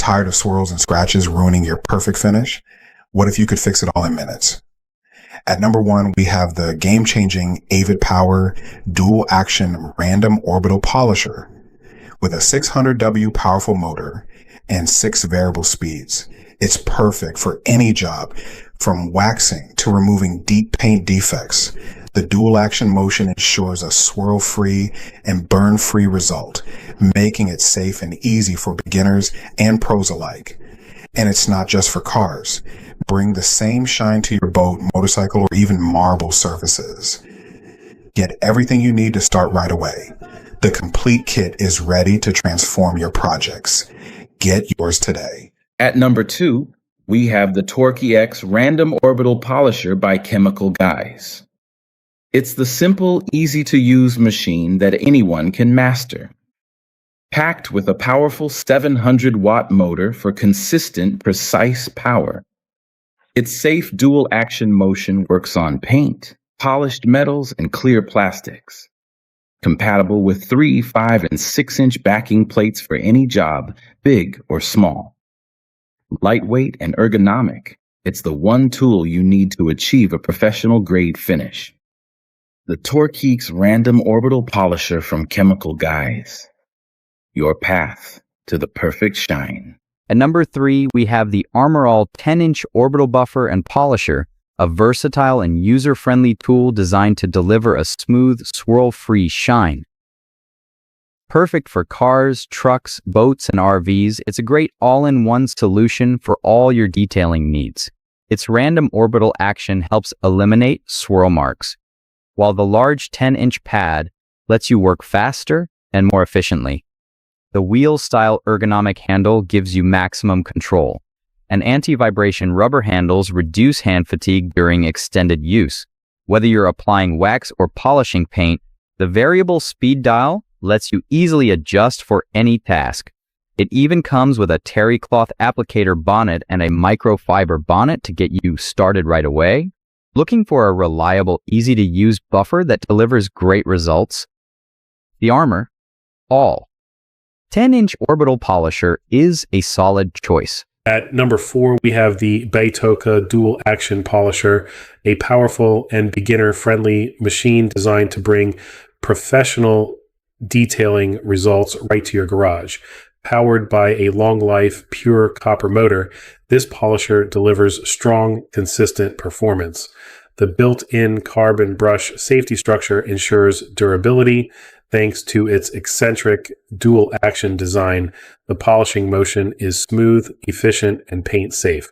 Tired of swirls and scratches ruining your perfect finish? What if you could fix it all in minutes? At number 1, we have the game-changing Avid Power Dual Action Random Orbital Polisher. With a 600W powerful motor and 6 variable speeds, it's perfect for any job, from waxing to removing deep paint defects. The dual action motion ensures a swirl-free and burn-free result, making it safe and easy for beginners and pros alike. And it's not just for cars. Bring the same shine to your boat, motorcycle, or even marble surfaces. Get everything you need to start right away. The complete kit is ready to transform your projects. Get yours today. At number 2, we have the TORQX Random Orbital Polisher by Chemical Guys. It's the simple, easy-to-use machine that anyone can master. Packed with a powerful 700-watt motor for consistent, precise power. Its safe dual-action motion works on paint, polished metals, and clear plastics. Compatible with 3, 5, and 6-inch backing plates for any job, big or small. Lightweight and ergonomic, it's the one tool you need to achieve a professional-grade finish. The TORQX Random Orbital Polisher from Chemical Guys. Your path to the perfect shine. At number 3, we have the Armorall 10-inch Orbital Buffer and Polisher, a versatile and user-friendly tool designed to deliver a smooth, swirl-free shine. Perfect for cars, trucks, boats, and RVs, it's a great all-in-one solution for all your detailing needs. Its random orbital action helps eliminate swirl marks, while the large 10-inch pad lets you work faster and more efficiently. The wheel-style ergonomic handle gives you maximum control, and anti-vibration rubber handles reduce hand fatigue during extended use. Whether you're applying wax or polishing paint, the variable speed dial lets you easily adjust for any task. It even comes with a terry cloth applicator bonnet and a microfiber bonnet to get you started right away. Looking for a reliable, easy-to-use buffer that delivers great results? The Armorall 10-inch Orbital Polisher is a solid choice. At number 4, we have the BATOCA Dual Action Polisher, a powerful and beginner-friendly machine designed to bring professional detailing results right to your garage. Powered by a long-life, pure copper motor, this polisher delivers strong, consistent performance. The built-in carbon brush safety structure ensures durability. Thanks to its eccentric dual-action design, the polishing motion is smooth, efficient, and paint-safe.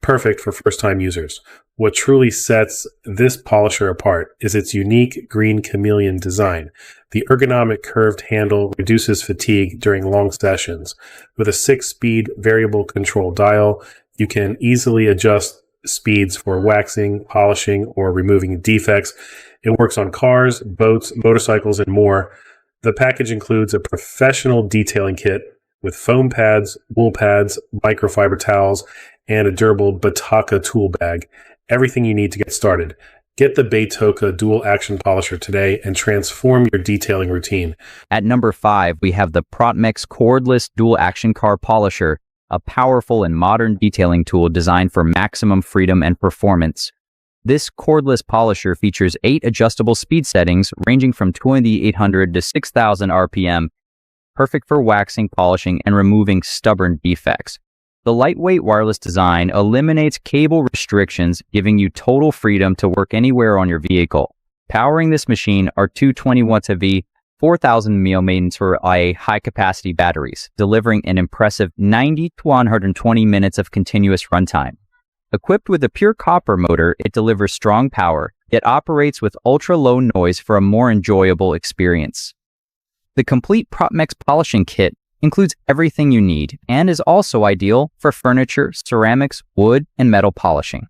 Perfect for first-time users. What truly sets this polisher apart is its unique green chameleon design. The ergonomic curved handle reduces fatigue during long sessions. With a 6-speed variable control dial, you can easily adjust speeds for waxing, polishing, or removing defects. It works on cars, boats, motorcycles, and more. The package includes a professional detailing kit with foam pads, wool pads, microfiber towels, and a durable BATOCA tool bag. Everything you need to get started. Get the BATOCA Dual Action Polisher today and transform your detailing routine. At number 5, we have the Protmex Cordless Dual Action Car Polisher, a powerful and modern detailing tool designed for maximum freedom and performance. This cordless polisher features 8 adjustable speed settings ranging from 2,800 to 6,000 RPM, perfect for waxing, polishing, and removing stubborn defects. The lightweight wireless design eliminates cable restrictions, giving you total freedom to work anywhere on your vehicle. Powering this machine are two 20 watts EV 4,000 mAh high-capacity batteries, delivering an impressive 90 to 120 minutes of continuous runtime. Equipped with a pure copper motor, it delivers strong power, yet operates with ultra-low noise for a more enjoyable experience. The complete Protmex polishing kit includes everything you need and is also ideal for furniture, ceramics, wood, and metal polishing.